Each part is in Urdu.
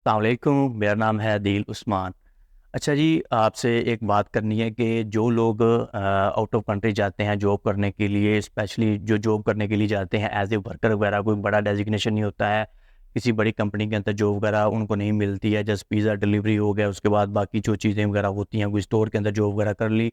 السلام علیکم، میرا نام ہے عدیل عثمان۔ اچھا جی، آپ سے ایک بات کرنی ہے کہ جو لوگ آؤٹ آف کنٹری جاتے ہیں جاب کرنے کے لیے، اسپیشلی جو جاب کرنے کے لیے جاتے ہیں ایز اے ورکر وغیرہ، کوئی بڑا ڈیزگنیشن نہیں ہوتا ہے، کسی بڑی کمپنی کے اندر جاب وغیرہ ان کو نہیں ملتی ہے، جسٹ پیزا ڈلیوری ہو گیا، اس کے بعد باقی جو چیزیں وغیرہ ہوتی ہیں کوئی اسٹور کے اندر جاب وغیرہ کر لی،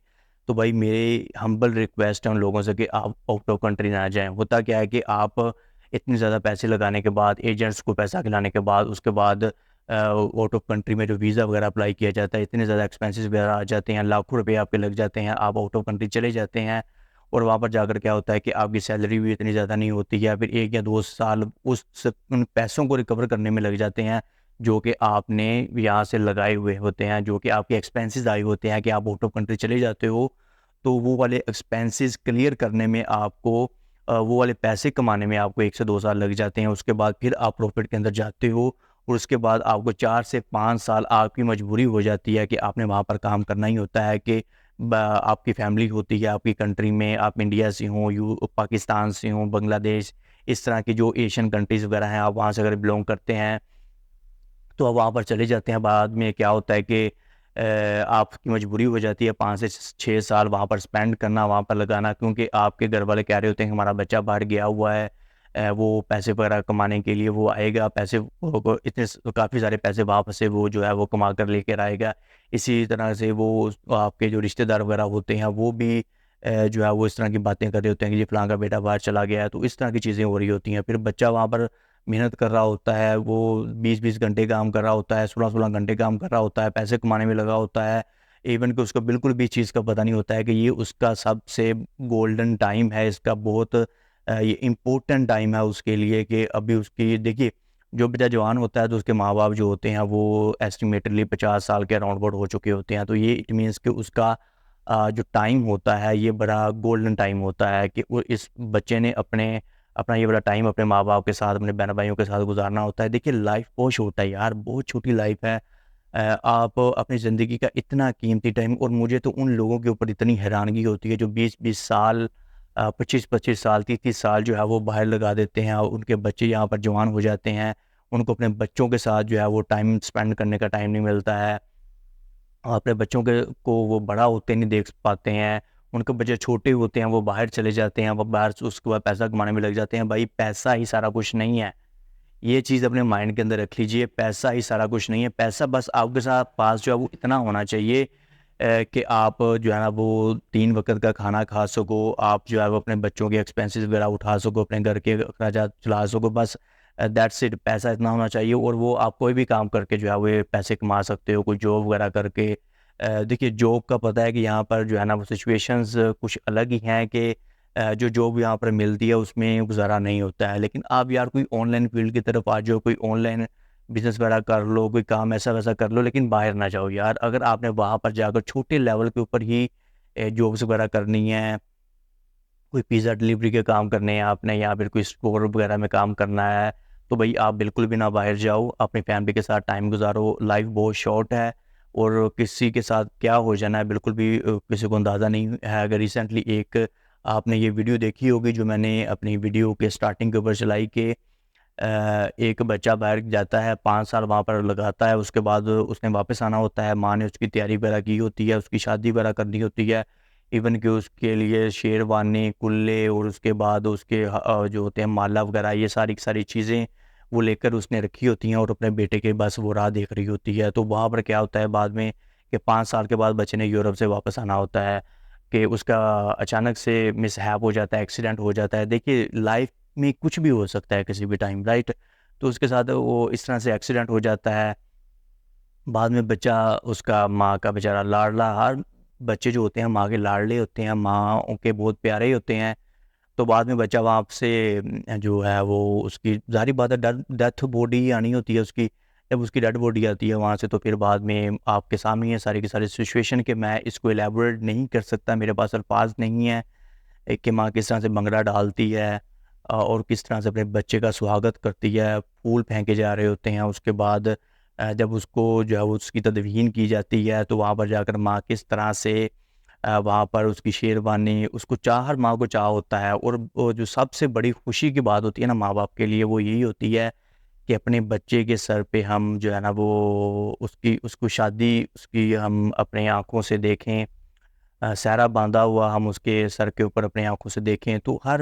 تو بھائی میری ہمبل ریکویسٹ ہے ان لوگوں سے کہ آپ آؤٹ آف کنٹری نہ جائیں۔ ہوتا کیا ہے کہ آپ اتنی زیادہ پیسے لگانے کے بعد، ایجنٹس کو پیسہ کھلانے کے بعد، اس کے بعد آؤٹ آف کنٹری میں جو ویزا وغیرہ اپلائی کیا جاتا ہے، اتنے زیادہ ایکسپینسز وغیرہ آ جاتے ہیں، لاکھوں روپے آپ کے لگ جاتے ہیں، آپ آؤٹ آف کنٹری چلے جاتے ہیں، اور وہاں پر جا کر کیا ہوتا ہے کہ آپ کی سیلری بھی اتنی زیادہ نہیں ہوتی ہے، پھر 1 یا 2 سال ان پیسوں کو ریکور کرنے میں لگ جاتے ہیں جو کہ آپ نے یہاں سے لگائے ہوئے ہوتے ہیں، جو کہ آپ کے ایکسپینسز آئے ہوتے ہیں کہ آپ آؤٹ آف کنٹری چلے جاتے ہو، تو وہ والے ایکسپینسز کلیئر کرنے میں آپ کو وہ والے پیسے کمانے میں آپ کو 1 سے 2 سال لگ جاتے ہیں۔ اس کے بعد پھر آپ پروفٹ کے اندر جاتے ہو، اور اس کے بعد آپ کو 4 سے 5 سال آپ کی مجبوری ہو جاتی ہے کہ آپ نے وہاں پر کام کرنا ہی ہوتا ہے، کہ آپ کی فیملی ہوتی ہے آپ کی کنٹری میں، آپ انڈیا سے ہوں، پاکستان سے ہوں، بنگلہ دیش، اس طرح کی جو ایشین کنٹریز وغیرہ ہیں، آپ وہاں سے اگر بلونگ کرتے ہیں تو آپ وہاں پر چلے جاتے ہیں۔ بعد میں کیا ہوتا ہے کہ آپ کی مجبوری ہو جاتی ہے 5 سے 6 سال وہاں پر سپینڈ کرنا، وہاں پر لگانا، کیونکہ آپ کے گھر والے کہہ رہے ہوتے ہیں کہ ہمارا بچہ باہر گیا ہوا ہے، وہ پیسے وغیرہ کمانے کے لیے وہ آئے گا، پیسے کافی سارے پیسے واپس سے وہ جو ہے وہ کما کر لے کر آئے گا۔ اسی طرح سے وہ آپ کے جو رشتہ دار وغیرہ ہوتے ہیں وہ بھی جو ہے وہ اس طرح کی باتیں کر رہے ہوتے ہیں کہ جی فلاں کا بیٹا باہر چلا گیا ہے، تو اس طرح کی چیزیں ہو رہی ہوتی ہیں۔ پھر بچہ وہاں پر محنت کر رہا ہوتا ہے، وہ 20 20 گھنٹے کام کر رہا ہوتا ہے، 16 16 گھنٹے کام کر رہا ہوتا ہے، پیسے کمانے میں لگا ہوتا ہے، ایون کہ اس کو بالکل بھی چیز کا پتہ نہیں ہوتا ہے کہ یہ اس کا سب سے گولڈن ٹائم ہے، اس کا بہت یہ امپورٹنٹ ٹائم ہے اس کے لیے، کہ ابھی اس کی دیکھیے جو بچہ جوان ہوتا ہے تو اس کے ماں باپ جو ہوتے ہیں وہ ایسٹیمیٹڈلی 50 سال کے اراؤنڈ بورڈ ہو چکے ہوتے ہیں، تو یہ اٹ مینس کہ اس کا جو ٹائم ہوتا ہے یہ بڑا گولڈن ٹائم ہوتا ہے، کہ وہ اس بچے نے اپنا یہ بڑا ٹائم اپنے ماں باپ کے ساتھ، اپنے بہن بھائیوں کے ساتھ گزارنا ہوتا ہے۔ دیکھیے لائف بہت چھوٹا ہے یار، بہت چھوٹی لائف ہے، آپ اپنی زندگی کا اتنا قیمتی ٹائم، اور مجھے تو ان لوگوں کے اوپر اتنی حیرانگی ہوتی ہے جو 20 20 سال 25 25 سال 30 30 سال جو ہے وہ باہر لگا دیتے ہیں، اور ان کے بچے یہاں پر جوان ہو جاتے ہیں، ان کو اپنے بچوں کے ساتھ جو ہے وہ ٹائم سپینڈ کرنے کا ٹائم نہیں ملتا ہے، اور اپنے بچوں کو وہ بڑا ہوتے نہیں دیکھ پاتے ہیں، ان کے بچے چھوٹے ہوتے ہیں وہ باہر چلے جاتے ہیں، وہ باہر سے اس کے بعد پیسہ کمانے میں لگ جاتے ہیں۔ بھائی پیسہ ہی سارا کچھ نہیں ہے، یہ چیز اپنے مائنڈ کے اندر رکھ لیجئے، پیسہ ہی سارا کچھ نہیں ہے، پیسہ بس آپ کے ساتھ پاس جو ہے وہ اتنا ہونا چاہیے کہ آپ جو ہے نا وہ 3 وقت کا کھانا کھا سکو، آپ جو ہے وہ اپنے بچوں کے ایکسپینسز وغیرہ اٹھا سکو، اپنے گھر کے اخراجات چلا سکو، بس دیٹس اٹ، پیسہ اتنا ہونا چاہیے، اور وہ آپ کوئی بھی کام کر کے جو ہے وہ پیسے کما سکتے ہو، کوئی جاب وغیرہ کر کے۔ دیکھیے جاب کا پتہ ہے کہ یہاں پر جو ہے نا وہ سچویشنز کچھ الگ ہی ہیں، کہ جو جاب یہاں پر ملتی ہے اس میں گزارا نہیں ہوتا ہے، لیکن آپ یار کوئی آن لائن فیلڈ کی طرف آ جاؤ، کوئی آن لائن بزنس وغیرہ کر لو، کوئی کام ایسا ویسا کر لو، لیکن باہر نہ جاؤ یار۔ اگر آپ نے وہاں پر جا کر چھوٹے لیول کے اوپر ہی جابس وغیرہ کرنی ہے، کوئی پیزا ڈلیوری کے کام کرنے ہیں آپ نے، یا پھر کوئی اسٹور وغیرہ میں کام کرنا ہے، تو بھائی آپ بالکل بھی نہ باہر جاؤ، اپنی فیملی کے ساتھ ٹائم گزارو، لائف بہت شارٹ ہے، اور کسی کے ساتھ کیا ہو جانا ہے بالکل بھی کسی کو اندازہ نہیں ہے۔ اگر ریسنٹلی ایک آپ نے یہ ویڈیو دیکھی ہوگی جو میں نے اپنی ویڈیو کے سٹارٹنگ کے اوپر چلائی، کہ ایک بچہ باہر جاتا ہے، 5 سال وہاں پر لگاتا ہے، اس کے بعد اس نے واپس آنا ہوتا ہے، ماں نے اس کی تیاری وغیرہ کی ہوتی ہے، اس کی شادی وغیرہ کرنی ہوتی ہے، ایون کہ اس کے لیے شیروانی، کلے، اور اس کے بعد اس کے جو ہوتے ہیں مالا وغیرہ، یہ ساری کی ساری چیزیں وہ لے کر اس نے رکھی ہوتی ہیں، اور اپنے بیٹے کے بس وہ راہ دیکھ رہی ہوتی ہے۔ تو وہاں پر کیا ہوتا ہے بعد میں کہ 5 سال کے بعد بچے نے یورپ سے واپس آنا ہوتا ہے، کہ اس کا اچانک سے مس ہیپ ہو جاتا ہے، ایکسیڈنٹ ہو جاتا ہے۔ دیکھیے لائف میں کچھ بھی ہو سکتا ہے کسی بھی ٹائم، رائٹ؟ تو اس کے ساتھ وہ اس طرح سے ایکسیڈنٹ ہو جاتا ہے، بعد میں بچہ اس کا ماں کا بیچارہ لاڈلا، ہر بچے جو ہوتے ہیں ماں کے لاڈلے ہوتے ہیں، ماں کے بہت پیارے ہوتے ہیں، تو بعد میں بچہ وہاں سے جو ہے وہ اس کی ظاہری بات ہے ڈیتھ باڈی آنی ہوتی ہے اس کی، جب اس کی ڈیڈ باڈی آتی ہے وہاں سے، تو پھر بعد میں آپ کے سامنے ہے ساری کی ساری سچویشن، کہ میں اس کو ایلیبوریٹ نہیں کر سکتا، میرے پاس الفاظ نہیں ہیں کہ ماں کس طرح سے بنگڑا ڈالتی ہے، اور کس طرح سے اپنے بچے کا سواگت کرتی ہے، پھول پھینکے جا رہے ہوتے ہیں، اس کے بعد جب اس کو جو ہے وہ اس کی تدفین کی جاتی ہے، تو وہاں پر جا کر ماں کس طرح سے وہاں پر اس کی شیروانی، اس کو ہر ماں کو چاہ ہوتا ہے، اور وہ جو سب سے بڑی خوشی کی بات ہوتی ہے نا ماں باپ کے لیے وہ یہی ہوتی ہے کہ اپنے بچے کے سر پہ ہم جو ہے نا وہ اس کو شادی اس کی ہم اپنے آنکھوں سے دیکھیں، سہرا باندھا ہوا ہم اس کے سر کے اوپر اپنے آنکھوں سے دیکھیں، تو ہر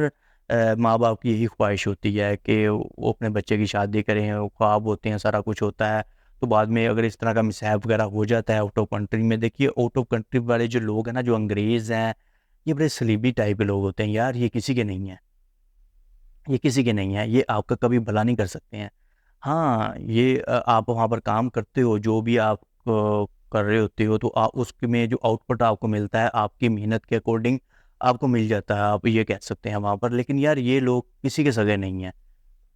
ماں باپ کی یہی خواہش ہوتی ہے کہ وہ اپنے بچے کی شادی کریں، وہ خواب ہوتے ہیں، سارا کچھ ہوتا ہے، تو بعد میں اگر اس طرح کا مسہیپ وغیرہ ہو جاتا ہے آؤٹ آف کنٹری میں، دیکھیے آؤٹ آف کنٹری والے جو لوگ ہیں نا، جو انگریز ہیں، یہ بڑے سلیبی ٹائپ کے لوگ ہوتے ہیں یار، یہ کسی کے نہیں ہیں، یہ کسی کے نہیں ہیں، یہ آپ کا کبھی بھلا نہیں کر سکتے ہیں۔ ہاں یہ آپ وہاں پر کام کرتے ہو، جو بھی آپ کر رہے ہوتے ہو، تو اس میں جو آؤٹ پٹ آپ کو ملتا ہے آپ کی محنت کے اکارڈنگ آپ کو مل جاتا ہے، آپ یہ کہہ سکتے ہیں وہاں پر، لیکن یار یہ لوگ کسی کے سگے نہیں ہیں۔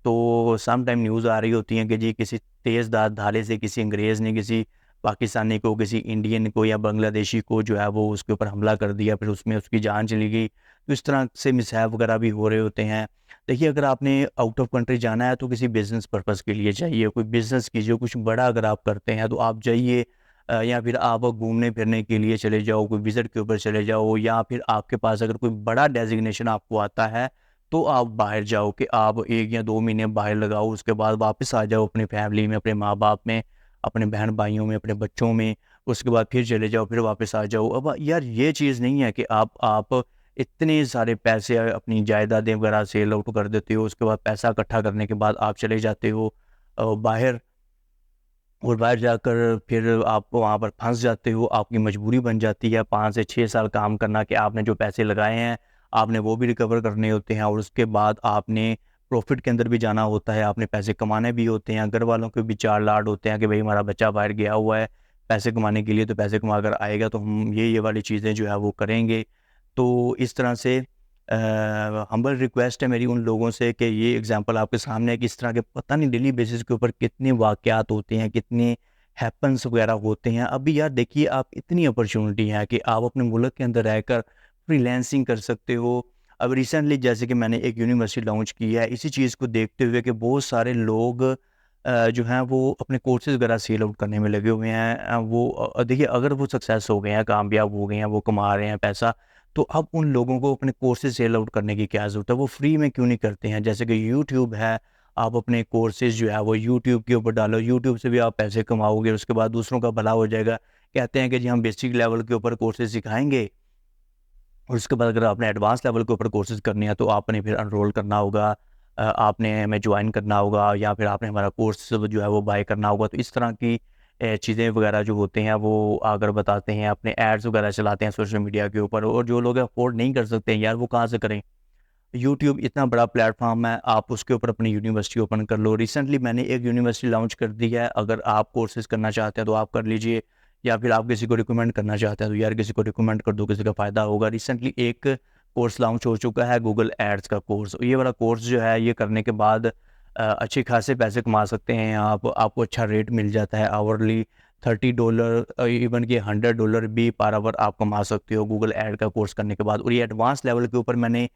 تو سم ٹائم نیوز آ رہی ہوتی ہیں کہ جی کسی تیز دھار دھارے سے کسی انگریز نے کسی پاکستانی کو، کسی انڈین کو یا بنگلہ دیشی کو جو ہے وہ اس کے اوپر حملہ کر دیا، پھر اس میں اس کی جان چلی گئی، تو اس طرح سے مسہیپ وغیرہ بھی ہو رہے ہوتے ہیں۔ دیکھیے اگر آپ نے آؤٹ آف کنٹری جانا ہے تو کسی بزنس پرپز کے لیے چاہیے، کوئی بزنس کیجیے، کچھ بڑا اگر آپ کرتے ہیں تو آپ جائیے، یا پھر آپ گھومنے پھرنے کے لیے چلے جاؤ، کوئی وزٹ کے اوپر چلے جاؤ، یا پھر آپ کے پاس اگر کوئی بڑا ڈیزگنیشن آپ کو آتا ہے تو آپ باہر جاؤ، کہ آپ 1 یا 2 مہینے باہر لگاؤ، اس کے بعد واپس آ جاؤ اپنی فیملی میں، اپنے ماں باپ میں، اپنے بہن بھائیوں میں، اپنے بچوں میں، اس کے بعد پھر چلے جاؤ، پھر واپس آ جاؤ۔ اب یار یہ چیز نہیں ہے کہ آپ اتنے سارے پیسے اپنی جائیدادیں وغیرہ سیل آؤٹ کر دیتے ہو، اس کے بعد پیسہ اکٹھا کرنے کے بعد آپ چلے جاتے ہو باہر، اور باہر جا کر پھر آپ وہاں پر پھنس جاتے ہو، آپ کی مجبوری بن جاتی ہے 5 سے 6 سال کام کرنا، کہ آپ نے جو پیسے لگائے ہیں آپ نے وہ بھی ریکور کرنے ہوتے ہیں، اور اس کے بعد آپ نے پروفٹ کے اندر بھی جانا ہوتا ہے، آپ نے پیسے کمانے بھی ہوتے ہیں، گھر والوں کے بھی چار لاڈ ہوتے ہیں کہ بھئی ہمارا بچہ باہر گیا ہوا ہے پیسے کمانے کے لیے، تو پیسے کما کر آئے گا تو ہم یہ والی چیزیں جو ہے وہ کریں گے۔ تو اس طرح سے ہمبل ریکویسٹ ہے میری ان لوگوں سے کہ یہ اگزامپل آپ کے سامنے ہے کہ اس طرح کے پتہ نہیں ڈیلی بیسس کے اوپر کتنے واقعات ہوتے ہیں، کتنے ہیپنس وغیرہ ہوتے ہیں۔ ابھی یار دیکھیے آپ اتنی اپرچونٹی ہیں کہ آپ اپنے ملک کے اندر رہ کر فری لینسنگ کر سکتے ہو۔ اب ریسنٹلی جیسے کہ میں نے ایک یونیورسٹی لانچ کی ہے، اسی چیز کو دیکھتے ہوئے کہ بہت سارے لوگ جو ہیں وہ اپنے کورسز وغیرہ سیل آؤٹ کرنے میں لگے ہوئے ہیں، وہ دیکھیے اگر وہ سکسیس ہو گئے ہیں، کامیاب ہو گئے ہیں، وہ کما رہے ہیں پیسہ، تو اب ان لوگوں کو اپنے کورسز سیل آؤٹ کرنے کی کیا ضرورت ہے؟ وہ فری میں کیوں نہیں کرتے ہیں؟ جیسے کہ یوٹیوب ہے، آپ اپنے کورسز جو ہے وہ یوٹیوب کے اوپر ڈالو، یوٹیوب سے بھی آپ پیسے کماؤ گے، اس کے بعد دوسروں کا بھلا ہو جائے گا۔ کہتے ہیں کہ جی ہم بیسک لیول کے اوپر کورسز سکھائیں گے، اور اس کے بعد اگر آپ نے ایڈوانس لیول کے اوپر کورسز کرنے ہیں تو آپ نے پھر انرول کرنا ہوگا، آپ نے ہمیں جوائن کرنا ہوگا، یا پھر آپ نے ہمارا کورس جو ہے وہ بائی کرنا ہوگا۔ تو اس طرح کی چیزیں وغیرہ جو ہوتے ہیں وہ اگر بتاتے ہیں، اپنے ایڈز وغیرہ چلاتے ہیں سوشل میڈیا کے اوپر، اور جو لوگ افورڈ نہیں کر سکتے ہیں یار وہ کہاں سے کریں؟ یوٹیوب اتنا بڑا پلیٹ فارم ہے، آپ اس کے اوپر اپنی یونیورسٹی اوپن کر لو۔ ریسنٹلی میں نے ایک یونیورسٹی لانچ کر دی ہے، اگر آپ کورسز کرنا چاہتے ہیں تو آپ کر لیجئے، یا پھر آپ کسی کو ریکمینڈ کرنا چاہتے ہیں تو یار کسی کو ریکمینڈ کر دو، کسی کا فائدہ ہوگا۔ ریسنٹلی ایک کورس لانچ ہو چکا ہے، گوگل ایڈز کا کورس، یہ والا کورس جو ہے یہ کرنے کے بعد اچھے خاصے پیسے کما سکتے ہیں آپ کو اچھا ریٹ مل جاتا ہے آورلی $30، ایون کہ $100 بھی پر آور آپ کما سکتے ہو گوگل ایڈ کا کورس کرنے کے بعد۔ اور یہ ایڈوانس لیول کے اوپر میں نے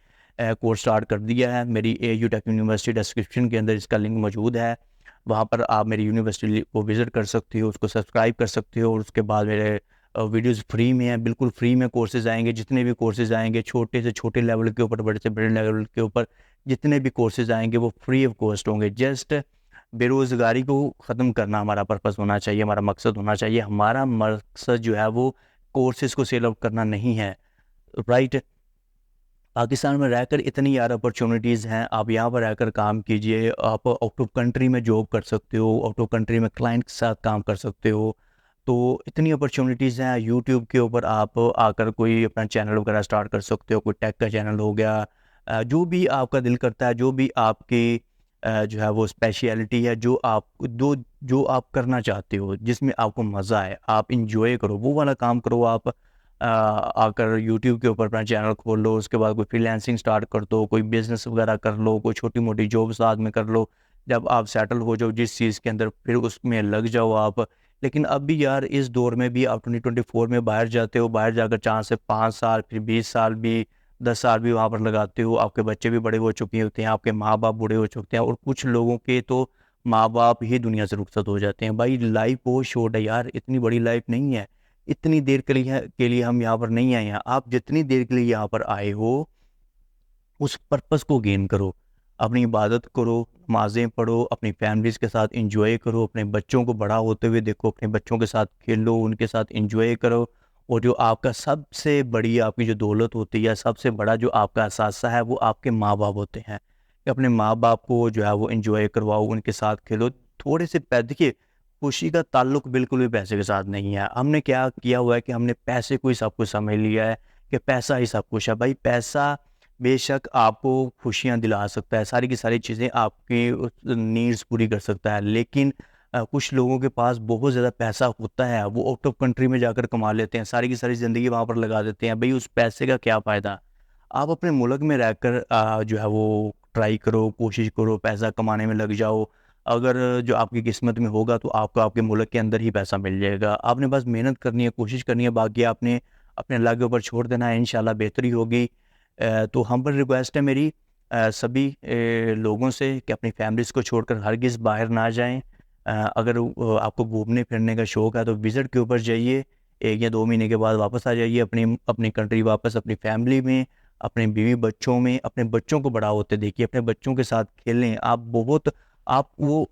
کورس سٹارٹ کر دیا ہے، میری اے یو ٹیک یونیورسٹی ڈسکرپشن کے اندر اس کا لنک موجود ہے، وہاں پر آپ میری یونیورسٹی کو وزٹ کر سکتے ہو، اس کو سبسکرائب کر سکتے ہو، اور اس کے بعد میرے ویڈیوز فری میں ہیں، بالکل فری میں کورسز آئیں گے، جتنے بھی کورسز آئیں گے چھوٹے سے چھوٹے لیول کے اوپر، بڑے سے بڑے لیول کے اوپر جتنے بھی کورسز آئیں گے وہ فری آف کاسٹ ہوں گے۔ جسٹ بے روزگاری کو ختم کرنا ہمارا پرپس ہونا چاہیے، ہمارا مقصد ہونا چاہیے، ہمارا مقصد جو ہے وہ کورسز کو سیل آؤٹ کرنا نہیں ہے، رائٹ؟ پاکستان میں رہ کر اتنی یار اپرچونیٹیز ہیں، آپ یہاں پر رہ کر کام کیجئے، آپ آؤٹ آف کنٹری میں جاب کر سکتے ہو، آؤٹ آف کنٹری میں کلائنٹ کے ساتھ کام کر سکتے ہو، تو اتنی اپرچونیٹیز ہیں۔ یوٹیوب کے اوپر آپ آ کر کوئی اپنا چینل وغیرہ سٹارٹ کر سکتے ہو، کوئی ٹیک کا چینل ہو گیا، جو بھی آپ کا دل کرتا ہے، جو بھی آپ کی جو ہے وہ اسپیشیلٹی ہے، جو آپ کرنا چاہتے ہو، جس میں آپ کو مزہ آئے، آپ انجوائے کرو، وہ والا کام کرو۔ آپ آ کر یوٹیوب کے اوپر اپنا چینل کھول لو، اس کے بعد کوئی فری لینسنگ سٹارٹ کر دو، کوئی بزنس وغیرہ کر لو، کوئی چھوٹی موٹی جاب ساتھ میں کر لو، جب آپ سیٹل ہو جاؤ جس چیز کے اندر پھر اس میں لگ جاؤ آپ۔ لیکن اب بھی یار اس دور میں بھی آپ 2024 میں باہر جاتے ہو، باہر جا کر 4 سے 5 سال، پھر 20 سال بھی، 10 سال بھی وہاں پر لگاتے ہو، آپ کے بچے بھی بڑے ہو چکے ہوتے ہیں، آپ کے ماں باپ بوڑھے ہو چکے ہیں، اور کچھ لوگوں کے تو ماں باپ ہی دنیا سے رخصت ہو جاتے ہیں۔ بھائی لائف بہت شارٹ ہے یار، اتنی بڑی لائف نہیں ہے، اتنی دیر کے لیے ہم یہاں پر نہیں آئے ہیں۔ آپ جتنی دیر کے لیے یہاں پر آئے ہو اس پرپس کو گین کرو، اپنی عبادت کرو، نمازیں پڑھو، اپنی فیملیز کے ساتھ انجوائے کرو، اپنے بچوں کو بڑا ہوتے ہوئے دیکھو، اپنے بچوں کے ساتھ کھیلو، ان کے ساتھ انجوائے کرو. اور جو آپ کا سب سے بڑی آپ کی جو دولت ہوتی ہے، سب سے بڑا جو آپ کا اثاثہ ہے، وہ آپ کے ماں باپ ہوتے ہیں. کہ اپنے ماں باپ کو جو ہے وہ انجوائے کرواؤ، ان کے ساتھ کھیلو. تھوڑے سے دیکھیے، خوشی کا تعلق بالکل بھی پیسے کے ساتھ نہیں ہے. ہم نے کیا کیا ہوا ہے کہ ہم نے پیسے کو ہی سب کچھ سمجھ لیا ہے کہ پیسہ ہی سب کچھ ہے. بھائی پیسہ بے شک آپ کو خوشیاں دلا سکتا ہے، ساری کی ساری چیزیں آپ کی نیڈز پوری کر سکتا ہے، لیکن کچھ لوگوں کے پاس بہت زیادہ پیسہ ہوتا ہے، وہ آؤٹ آف کنٹری میں جا کر کما لیتے ہیں، ساری کی ساری زندگی وہاں پر لگا دیتے ہیں. بھائی اس پیسے کا کیا فائدہ؟ آپ اپنے ملک میں رہ کر جو ہے وہ ٹرائی کرو، کوشش کرو، پیسہ کمانے میں لگ جاؤ. اگر جو آپ کی قسمت میں ہوگا تو آپ کو آپ کے ملک کے اندر ہی پیسہ مل جائے گا. آپ نے بس محنت کرنی ہے، کوشش کرنی ہے، باقی آپ نے اپنے اللہ کے اوپر چھوڑ دینا ہے، انشاءاللہ بہتری ہوگی. تو ہمبل ریکویسٹ ہے میری سبھی لوگوں سے کہ اپنی فیملیز کو چھوڑ کر ہرگز باہر نہ جائیں. اگر آپ کو گھومنے پھرنے کا شوق ہے تو وزٹ کے اوپر جائیے، 1 یا 2 مہینے کے بعد واپس آ جائیے اپنی کنٹری واپس، اپنی فیملی میں، اپنے بیوی بچوں میں. اپنے بچوں کو بڑا ہوتے دیکھیے، اپنے بچوں کے ساتھ کھیلیں. آپ وہ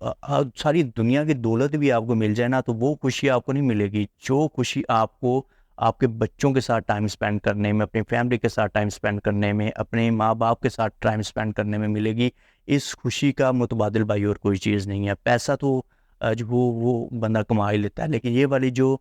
ساری دنیا کی دولت بھی آپ کو مل جائے نا تو وہ خوشی آپ کو نہیں ملے گی. جو خوشی آپ کو آپ کے بچوں کے ساتھ ٹائم سپینڈ کرنے میں، اپنی فیملی کے ساتھ ٹائم سپینڈ کرنے میں، اپنے ماں باپ کے ساتھ ٹائم سپینڈ کرنے میں ملے گی، اس خوشی کا متبادل بھائی اور کوئی چیز نہیں ہے. پیسہ تو جو وہ بندہ کما ہی لیتا ہے، لیکن یہ والی جو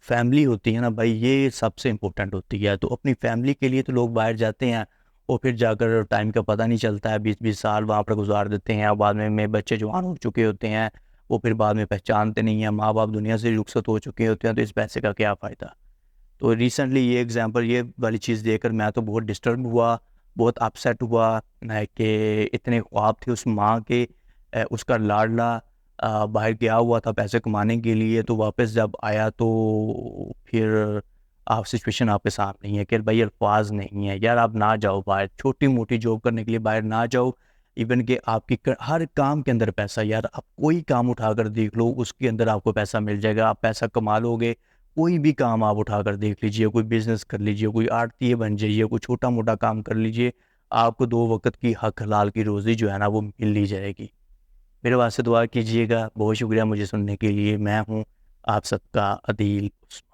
فیملی ہوتی ہے نا بھائی، یہ سب سے امپورٹنٹ ہوتی ہے. تو اپنی فیملی کے لیے تو لوگ باہر جاتے ہیں، اور پھر جا کر ٹائم کا پتہ نہیں چلتا ہے، 20 20 سال وہاں پر گزار دیتے ہیں، اور بعد میں بچے جوان ہو چکے ہوتے ہیں، وہ پھر بعد میں پہچانتے نہیں ہیں، ماں باپ دنیا سے رخصت ہو چکے ہوتے ہیں. تو اس پیسے کا کیا فائدہ؟ تو ریسنٹلی یہ ایگزامپل، یہ والی چیز دیکھ کر میں تو بہت ڈسٹرب ہوا، بہت اپسیٹ ہوا کہ اتنے خواب تھے اس ماں کے، اس کا لاڈلا باہر گیا ہوا تھا پیسے کمانے کے لیے، تو واپس جب آیا تو پھر آپ سچویشن آپ کے سامنے نہیں ہے کہ بھائی الفاظ نہیں ہے یار. آپ نہ جاؤ باہر، چھوٹی موٹی جاب کرنے کے لیے باہر نہ جاؤ. ایون کہ آپ کی ہر کام کے اندر پیسہ، یار آپ کوئی کام اٹھا کر دیکھ لو، اس کے اندر آپ کو پیسہ مل جائے گا، آپ پیسہ کما لو گے. کوئی بھی کام آپ اٹھا کر دیکھ لیجئے، کوئی بزنس کر لیجئے، کوئی آڑتیے بن جائیے، کوئی چھوٹا موٹا کام کر لیجئے، آپ کو 2 وقت کی حق حلال کی روزی جو ہے نا وہ مل ہی جائے گی. میرے واسطے دعا کیجیے گا. بہت شکریہ مجھے سننے کے لیے. میں ہوں آپ سب کا عدیل عثمان.